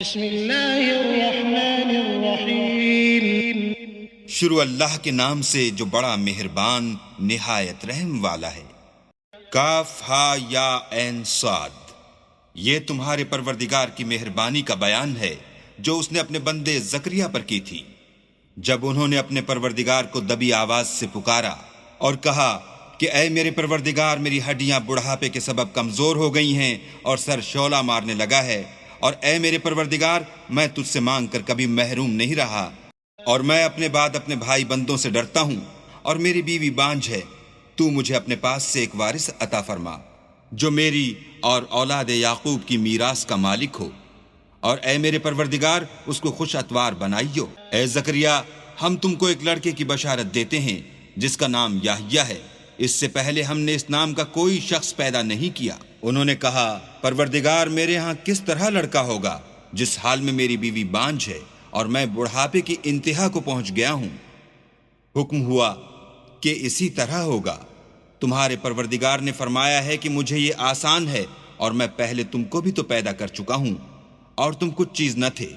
بسم اللہ الرحمن الرحیم۔ شروع اللہ کے نام سے جو بڑا مہربان نہایت رحم والا ہے۔ کاف ہا یا عین صاد، یہ تمہارے پروردگار کی مہربانی کا بیان ہے جو اس نے اپنے بندے زکریا پر کی تھی، جب انہوں نے اپنے پروردگار کو دبی آواز سے پکارا اور کہا کہ اے میرے پروردگار، میری ہڈیاں بڑھاپے کے سبب کمزور ہو گئی ہیں اور سر شعلہ مارنے لگا ہے، اور اے میرے پروردگار، میں تجھ سے مانگ کر کبھی محروم نہیں رہا، اور میں اپنے بعد اپنے بھائی بندوں سے ڈرتا ہوں، اور میری بیوی بانجھ ہے۔ تو مجھے اپنے پاس سے ایک وارث عطا فرما جو میری اور اولاد یعقوب کی میراث کا مالک ہو، اور اے میرے پروردگار اس کو خوش اتوار بنائیو۔ اے زکریا، ہم تم کو ایک لڑکے کی بشارت دیتے ہیں جس کا نام یحییٰ ہے، اس سے پہلے ہم نے اس نام کا کوئی شخص پیدا نہیں کیا۔ انہوں نے کہا، پروردگار، میرے ہاں کس طرح لڑکا ہوگا جس حال میں میری بیوی بانجھ ہے اور میں بڑھاپے کی انتہا کو پہنچ گیا ہوں؟ حکم ہوا کہ اسی طرح ہوگا۔ تمہارے پروردگار نے فرمایا ہے کہ مجھے یہ آسان ہے، اور میں پہلے تم کو بھی تو پیدا کر چکا ہوں اور تم کچھ چیز نہ تھے۔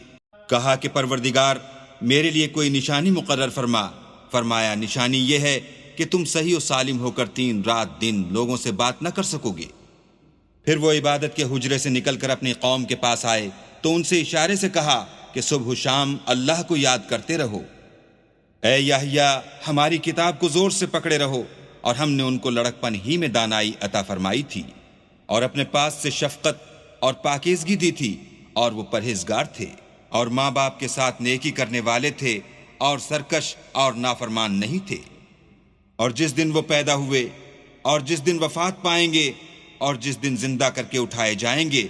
کہا کہ پروردگار، میرے لیے کوئی نشانی مقرر فرما۔ فرمایا، نشانی یہ ہے کہ تم صحیح و سالم ہو کر 3 رات دن لوگوں سے بات نہ کر سکو گے۔ پھر وہ عبادت کے حجرے سے نکل کر اپنی قوم کے پاس آئے تو ان سے اشارے سے کہا کہ صبح و شام اللہ کو یاد کرتے رہو۔ اے یحییٰ، ہماری کتاب کو زور سے پکڑے رہو، اور ہم نے ان کو لڑکپن ہی میں دانائی عطا فرمائی تھی، اور اپنے پاس سے شفقت اور پاکیزگی دی تھی، اور وہ پرہیزگار تھے اور ماں باپ کے ساتھ نیکی کرنے والے تھے، اور سرکش اور نافرمان نہیں تھے۔ اور جس دن وہ پیدا ہوئے، اور جس دن وفات پائیں گے، اور جس دن زندہ کر کے اٹھائے جائیں گے،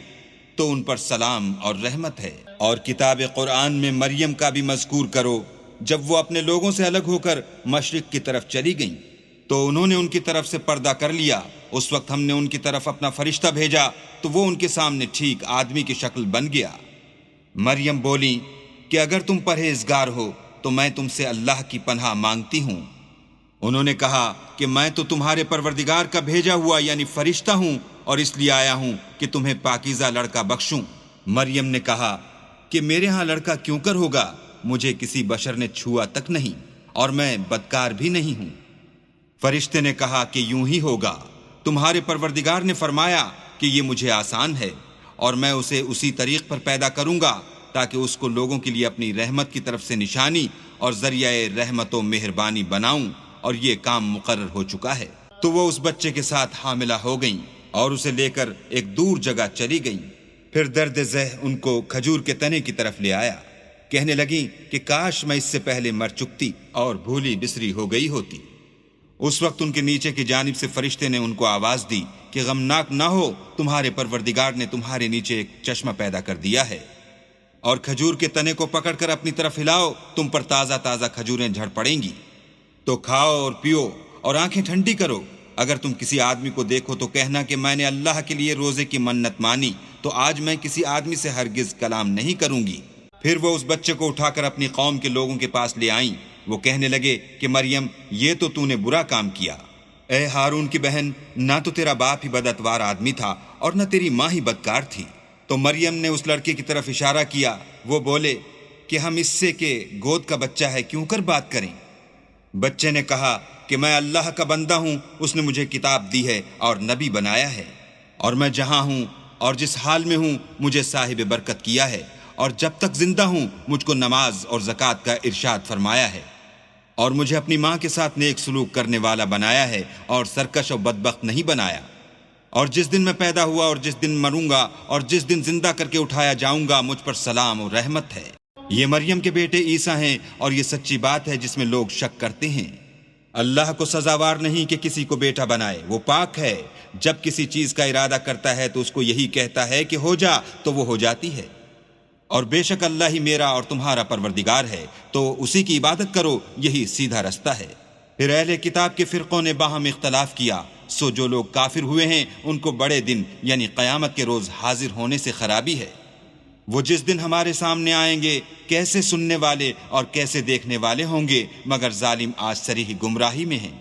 تو ان پر سلام اور رحمت ہے۔ اور کتاب قرآن میں مریم کا بھی مذکور کرو، جب وہ اپنے لوگوں سے الگ ہو کر مشرق کی طرف چلی گئیں تو انہوں نے ان کی طرف سے پردہ کر لیا۔ اس وقت ہم نے ان کی طرف اپنا فرشتہ بھیجا تو وہ ان کے سامنے ٹھیک آدمی کی شکل بن گیا۔ مریم بولی کہ اگر تم پرہیزگار ہو تو میں تم سے اللہ کی پناہ مانگتی ہوں۔ انہوں نے کہا کہ میں تو تمہارے پروردگار کا بھیجا ہوا یعنی فرشتہ ہوں، اور اس لیے آیا ہوں کہ تمہیں پاکیزہ لڑکا بخشوں۔ مریم نے کہا کہ میرے ہاں لڑکا کیوں کر ہوگا؟ مجھے کسی بشر نے چھوا تک نہیں، اور میں بدکار بھی نہیں ہوں۔ فرشتے نے کہا کہ یوں ہی ہوگا، تمہارے پروردگار نے فرمایا کہ یہ مجھے آسان ہے، اور میں اسے اسی طریق پر پیدا کروں گا تاکہ اس کو لوگوں کے لیے اپنی رحمت کی طرف سے نشانی اور ذریعہ رحمت و مہربانی بناؤں، اور یہ کام مقرر ہو چکا ہے۔ تو وہ اس بچے کے ساتھ حاملہ ہو گئیں اور اسے لے کر ایک دور جگہ چلی گئیں۔ پھر درد ذہ ان کو کھجور کے تنے کی طرف لے آیا، کہنے لگیں کہ کاش میں اس سے پہلے مر چکتی اور بھولی بسری ہو گئی ہوتی۔ اس وقت ان کے نیچے کی جانب سے فرشتے نے ان کو آواز دی کہ غمناک نہ ہو، تمہارے پروردگار نے تمہارے نیچے ایک چشمہ پیدا کر دیا ہے، اور کھجور کے تنے کو پکڑ کر اپنی طرف ہلاؤ، تم پر تازہ تازہ کھجوریں جھڑ پڑیں گی، تو کھاؤ اور پیو اور آنکھیں ٹھنڈی کرو۔ اگر تم کسی آدمی کو دیکھو تو کہنا کہ میں نے اللہ کے لیے روزے کی منت مانی، تو آج میں کسی آدمی سے ہرگز کلام نہیں کروں گی۔ پھر وہ اس بچے کو اٹھا کر اپنی قوم کے لوگوں کے پاس لے آئیں۔ وہ کہنے لگے کہ مریم، یہ تو نے برا کام کیا۔ اے ہارون کی بہن، نہ تو تیرا باپ ہی بداتوار آدمی تھا اور نہ تیری ماں ہی بدکار تھی۔ تو مریم نے اس لڑکے کی طرف اشارہ کیا۔ وہ بولے کہ ہم اس سے کہ گود کا بچہ ہے کیوں کر بات کریں؟ بچے نے کہا کہ میں اللہ کا بندہ ہوں، اس نے مجھے کتاب دی ہے اور نبی بنایا ہے، اور میں جہاں ہوں اور جس حال میں ہوں مجھے صاحب برکت کیا ہے، اور جب تک زندہ ہوں مجھ کو نماز اور زکوٰۃ کا ارشاد فرمایا ہے، اور مجھے اپنی ماں کے ساتھ نیک سلوک کرنے والا بنایا ہے، اور سرکش و بدبخت نہیں بنایا۔ اور جس دن میں پیدا ہوا اور جس دن مروں گا اور جس دن زندہ کر کے اٹھایا جاؤں گا، مجھ پر سلام و رحمت ہے۔ یہ مریم کے بیٹے عیسیٰ ہیں، اور یہ سچی بات ہے جس میں لوگ شک کرتے ہیں۔ اللہ کو سزاوار نہیں کہ کسی کو بیٹا بنائے، وہ پاک ہے۔ جب کسی چیز کا ارادہ کرتا ہے تو اس کو یہی کہتا ہے کہ ہو جا، تو وہ ہو جاتی ہے۔ اور بے شک اللہ ہی میرا اور تمہارا پروردگار ہے، تو اسی کی عبادت کرو، یہی سیدھا رستہ ہے۔ پھر اہل کتاب کے فرقوں نے باہم اختلاف کیا، سو جو لوگ کافر ہوئے ہیں ان کو بڑے دن یعنی قیامت کے روز حاضر ہونے سے خرابی ہے۔ وہ جس دن ہمارے سامنے آئیں گے کیسے سننے والے اور کیسے دیکھنے والے ہوں گے، مگر ظالم آج صریح گمراہی میں ہیں۔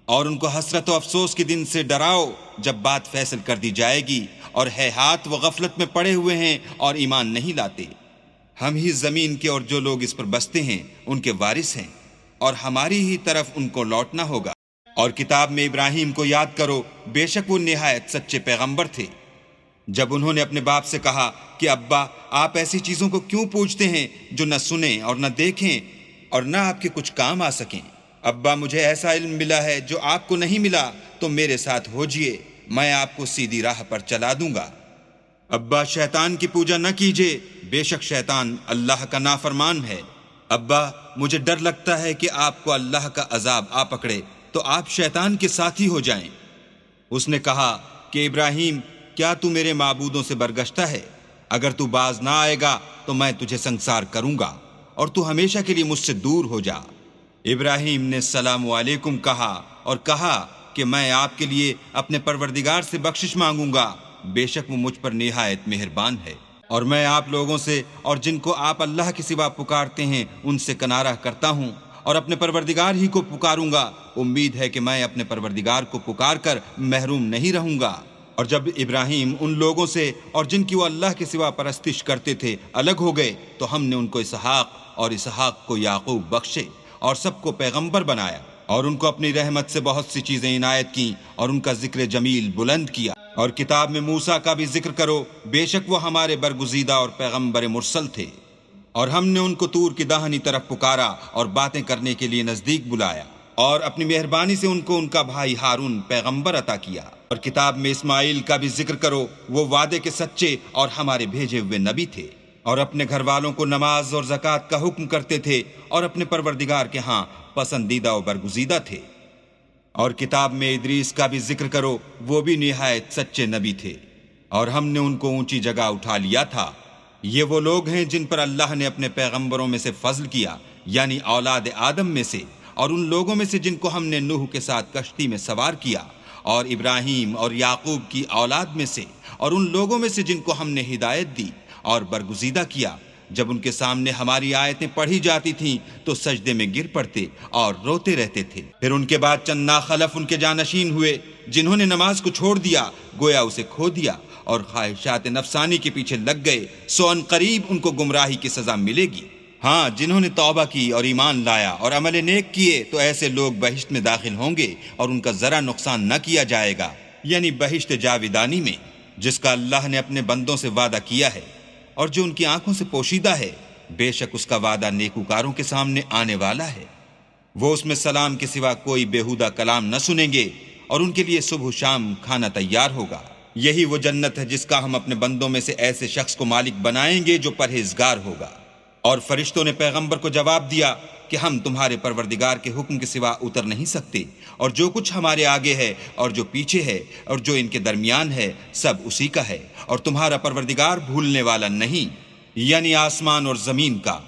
اور ان کو حسرت و افسوس کے دن سے ڈراؤ جب بات فیصل کر دی جائے گی، اور ہیہات و غفلت میں پڑے ہوئے ہیں اور ایمان نہیں لاتے۔ ہم ہی زمین کے اور جو لوگ اس پر بستے ہیں ان کے وارث ہیں، اور ہماری ہی طرف ان کو لوٹنا ہوگا۔ اور کتاب میں ابراہیم کو یاد کرو، بے شک وہ نہایت سچے پیغمبر تھے۔ جب انہوں نے اپنے باپ سے کہا کہ ابا، آپ ایسی چیزوں کو کیوں پوچھتے ہیں جو نہ سنیں اور نہ دیکھیں اور نہ آپ کے کچھ کام آ سکیں؟ ابا، مجھے ایسا علم ملا ہے جو آپ کو نہیں ملا، تو میرے ساتھ ہوجئے، میں آپ کو سیدھی راہ پر چلا دوں گا۔ ابا، شیطان کی پوجا نہ کیجیے، بے شک شیطان اللہ کا نافرمان ہے۔ ابا، مجھے ڈر لگتا ہے کہ آپ کو اللہ کا عذاب آ پکڑے تو آپ شیطان کے ساتھی ہو جائیں۔ اس نے کہا کہ ابراہیم، کیا تو میرے معبودوں سے برگشتہ ہے؟ اگر تو باز نہ آئے گا تو میں تجھے سنسار کروں گا، اور تو ہمیشہ کے لیے مجھ سے دور ہو جا۔ ابراہیم نے السلام علیکم کہا اور کہا کہ میں آپ کے لیے اپنے پروردگار سے بخشش مانگوں گا، بے شک وہ مجھ پر نہایت مہربان ہے۔ اور میں آپ لوگوں سے اور جن کو آپ اللہ کے سوا پکارتے ہیں ان سے کنارہ کرتا ہوں، اور اپنے پروردگار ہی کو پکاروں گا۔ امید ہے کہ میں اپنے پروردگار کو پکار کر محروم نہیں رہوں گا۔ اور جب ابراہیم ان لوگوں سے اور جن کی وہ اللہ کے سوا پرستش کرتے تھے الگ ہو گئے، تو ہم نے ان کو اسحاق اور اسحاق کو یعقوب بخشے اور سب کو پیغمبر بنایا، اور ان کو اپنی رحمت سے بہت سی چیزیں عنایت کیں، اور ان کا ذکر جمیل بلند کیا۔ اور کتاب میں موسیٰ کا بھی ذکر کرو، بے شک وہ ہمارے برگزیدہ اور پیغمبر مرسل تھے، اور ہم نے ان کو طور کی داہنی طرف پکارا اور باتیں کرنے کے لیے نزدیک بلایا، اور اپنی مہربانی سے ان کو ان کا بھائی ہارون پیغمبر عطا کیا۔ اور کتاب میں اسماعیل کا بھی ذکر کرو، وہ وعدے کے سچے اور ہمارے بھیجے ہوئے نبی تھے، اور اپنے گھر والوں کو نماز اور زکوٰۃ کا حکم کرتے تھے، اور اپنے پروردگار کے ہاں پسندیدہ و برگزیدہ تھے۔ اور کتاب میں ادریس کا بھی ذکر کرو، وہ بھی نہایت سچے نبی تھے، اور ہم نے ان کو اونچی جگہ اٹھا لیا تھا۔ یہ وہ لوگ ہیں جن پر اللہ نے اپنے پیغمبروں میں سے فضل کیا، یعنی اولاد آدم میں سے، اور ان لوگوں میں سے جن کو ہم نے نوح کے ساتھ کشتی میں سوار کیا، اور ابراہیم اور یعقوب کی اولاد میں سے، اور ان لوگوں میں سے جن کو ہم نے ہدایت دی اور برگزیدہ کیا۔ جب ان کے سامنے ہماری آیتیں پڑھی جاتی تھیں تو سجدے میں گر پڑتے اور روتے رہتے تھے۔ پھر ان کے بعد چند ناخلف ان کے جانشین ہوئے، جنہوں نے نماز کو چھوڑ دیا، گویا اسے کھو دیا، اور خواہشات نفسانی کے پیچھے لگ گئے، سو ان قریب ان کو گمراہی کی سزا ملے گی۔ ہاں، جنہوں نے توبہ کی اور ایمان لایا اور عمل نیک کیے تو ایسے لوگ بہشت میں داخل ہوں گے، اور ان کا ذرا نقصان نہ کیا جائے گا، یعنی بہشت جاودانی میں، جس کا اللہ نے اپنے بندوں سے وعدہ کیا ہے، اور جو ان کی آنکھوں سے پوشیدہ ہے۔ بے شک اس کا وعدہ نیکوکاروں کے سامنے آنے والا ہے۔ وہ اس میں سلام کے سوا کوئی بیہودہ کلام نہ سنیں گے، اور ان کے لیے صبح و شام کھانا تیار ہوگا۔ یہی وہ جنت ہے جس کا ہم اپنے بندوں میں سے ایسے شخص کو مالک بنائیں گے جو پرہیزگار ہوگا۔ اور فرشتوں نے پیغمبر کو جواب دیا کہ ہم تمہارے پروردگار کے حکم کے سوا اتر نہیں سکتے، اور جو کچھ ہمارے آگے ہے اور جو پیچھے ہے اور جو ان کے درمیان ہے سب اسی کا ہے، اور تمہارا پروردگار بھولنے والا نہیں، یعنی آسمان اور زمین کا،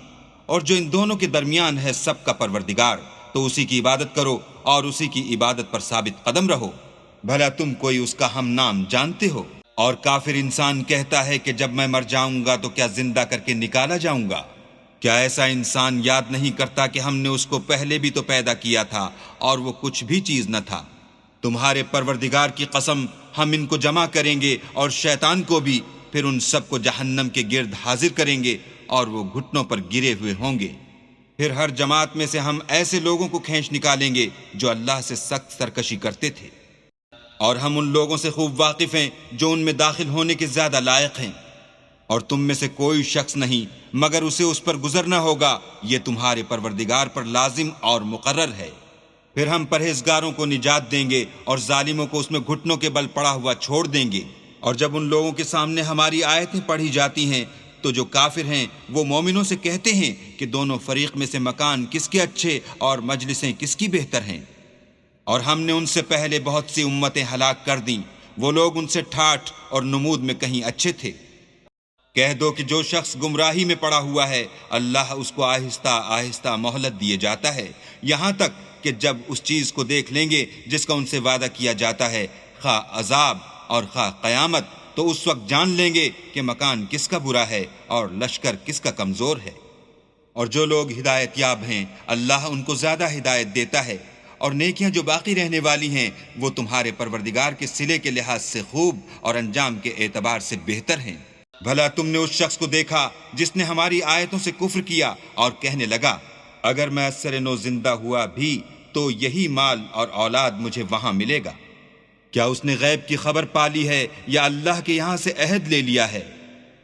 اور جو ان دونوں کے درمیان ہے سب کا پروردگار۔ تو اسی کی عبادت کرو اور اسی کی عبادت پر ثابت قدم رہو، بھلا تم کوئی اس کا ہم نام جانتے ہو؟ اور کافر انسان کہتا ہے کہ جب میں مر جاؤں گا تو کیا زندہ کر کے نکالا جاؤں گا؟ کیا ایسا انسان یاد نہیں کرتا کہ ہم نے اس کو پہلے بھی تو پیدا کیا تھا اور وہ کچھ بھی چیز نہ تھا؟ تمہارے پروردگار کی قسم، ہم ان کو جمع کریں گے اور شیطان کو بھی، پھر ان سب کو جہنم کے گرد حاضر کریں گے اور وہ گھٹنوں پر گرے ہوئے ہوں گے۔ پھر ہر جماعت میں سے ہم ایسے لوگوں کو کھینچ نکالیں گے جو اللہ سے سخت سرکشی کرتے تھے، اور ہم ان لوگوں سے خوب واقف ہیں جو ان میں داخل ہونے کے زیادہ لائق ہیں، اور تم میں سے کوئی شخص نہیں مگر اسے اس پر گزرنا ہوگا، یہ تمہارے پروردگار پر لازم اور مقرر ہے۔ پھر ہم پرہیزگاروں کو نجات دیں گے اور ظالموں کو اس میں گھٹنوں کے بل پڑا ہوا چھوڑ دیں گے۔ اور جب ان لوگوں کے سامنے ہماری آیتیں پڑھی جاتی ہیں تو جو کافر ہیں وہ مومنوں سے کہتے ہیں کہ دونوں فریق میں سے مکان کس کے اچھے اور مجلسیں کس کی بہتر ہیں، اور ہم نے ان سے پہلے بہت سی امتیں ہلاک کر دیں، وہ لوگ ان سے ٹھاٹھ اور نمود میں کہیں اچھے تھے۔ کہہ دو کہ جو شخص گمراہی میں پڑا ہوا ہے اللہ اس کو آہستہ آہستہ مہلت دیے جاتا ہے، یہاں تک کہ جب اس چیز کو دیکھ لیں گے جس کا ان سے وعدہ کیا جاتا ہے، خواہ عذاب اور خواہ قیامت، تو اس وقت جان لیں گے کہ مکان کس کا برا ہے اور لشکر کس کا کمزور ہے۔ اور جو لوگ ہدایت یاب ہیں اللہ ان کو زیادہ ہدایت دیتا ہے، اور نیکیاں جو باقی رہنے والی ہیں وہ تمہارے پروردگار کے صلے کے لحاظ سے خوب اور انجام کے اعتبار سے بہتر ہیں۔ بھلا تم نے اس شخص کو دیکھا جس نے ہماری آیتوں سے کفر کیا اور کہنے لگا اگر میں اثر نو زندہ ہوا بھی تو یہی مال اور اولاد مجھے وہاں ملے گا؟ کیا اس نے غیب کی خبر پالی ہے یا اللہ کے یہاں سے عہد لے لیا ہے؟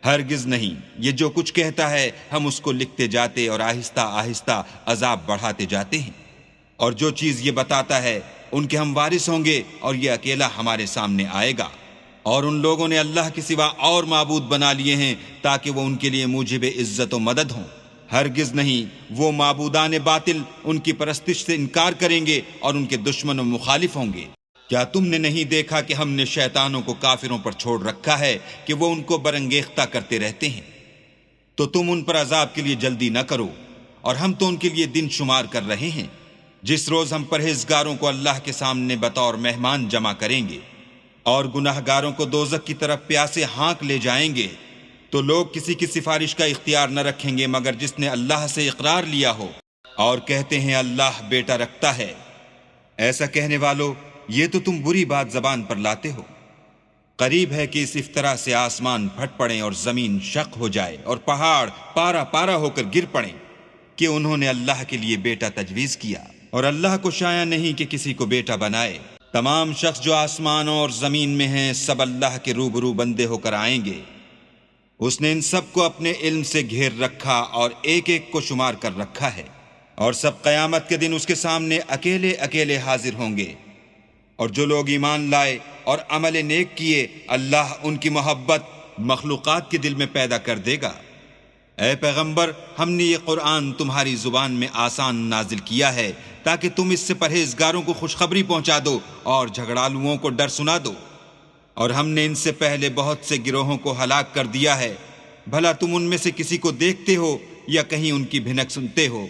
ہرگز نہیں، یہ جو کچھ کہتا ہے ہم اس کو لکھتے جاتے اور آہستہ آہستہ عذاب بڑھاتے جاتے ہیں، اور جو چیز یہ بتاتا ہے ان کے ہم وارث ہوں گے اور یہ اکیلا ہمارے سامنے آئے گا۔ اور ان لوگوں نے اللہ کے سوا اور معبود بنا لیے ہیں تاکہ وہ ان کے لیے موجب عزت و مدد ہوں۔ ہرگز نہیں، وہ معبودان باطل ان کی پرستش سے انکار کریں گے اور ان کے دشمن و مخالف ہوں گے۔ کیا تم نے نہیں دیکھا کہ ہم نے شیطانوں کو کافروں پر چھوڑ رکھا ہے کہ وہ ان کو برانگیختہ کرتے رہتے ہیں؟ تو تم ان پر عذاب کے لیے جلدی نہ کرو، اور ہم تو ان کے لیے دن شمار کر رہے ہیں، جس روز ہم پرہیزگاروں کو اللہ کے سامنے بطور مہمان جمع کریں گے اور گناہ گاروں کو دوزخ کی طرف پیاسے ہانک لے جائیں گے، تو لوگ کسی کی سفارش کا اختیار نہ رکھیں گے مگر جس نے اللہ سے اقرار لیا ہو، اور کہتے ہیں اللہ بیٹا رکھتا ہے۔ ایسا کہنے والو، یہ تو تم بری بات زبان پر لاتے ہو۔ قریب ہے کہ اس افطرا سے آسمان پھٹ پڑیں اور زمین شق ہو جائے اور پہاڑ پارا پارا ہو کر گر پڑیں کہ انہوں نے اللہ کے لیے بیٹا تجویز کیا، اور اللہ کو شایع نہیں کہ کسی کو بیٹا بنائے۔ تمام شخص جو آسمانوں اور زمین میں ہیں سب اللہ کے روبرو بندے ہو کر آئیں گے۔ اس نے ان سب کو اپنے علم سے گھیر رکھا اور ایک ایک کو شمار کر رکھا ہے، اور سب قیامت کے دن اس کے سامنے اکیلے اکیلے حاضر ہوں گے۔ اور جو لوگ ایمان لائے اور عمل نیک کیے اللہ ان کی محبت مخلوقات کے دل میں پیدا کر دے گا۔ اے پیغمبر، ہم نے یہ قرآن تمہاری زبان میں آسان نازل کیا ہے تاکہ تم اس سے پرہیزگاروں کو خوشخبری پہنچا دو اور جھگڑالوؤں کو ڈر سنا دو، اور ہم نے ان سے پہلے بہت سے گروہوں کو ہلاک کر دیا ہے۔ بھلا تم ان میں سے کسی کو دیکھتے ہو یا کہیں ان کی بھنک سنتے ہو؟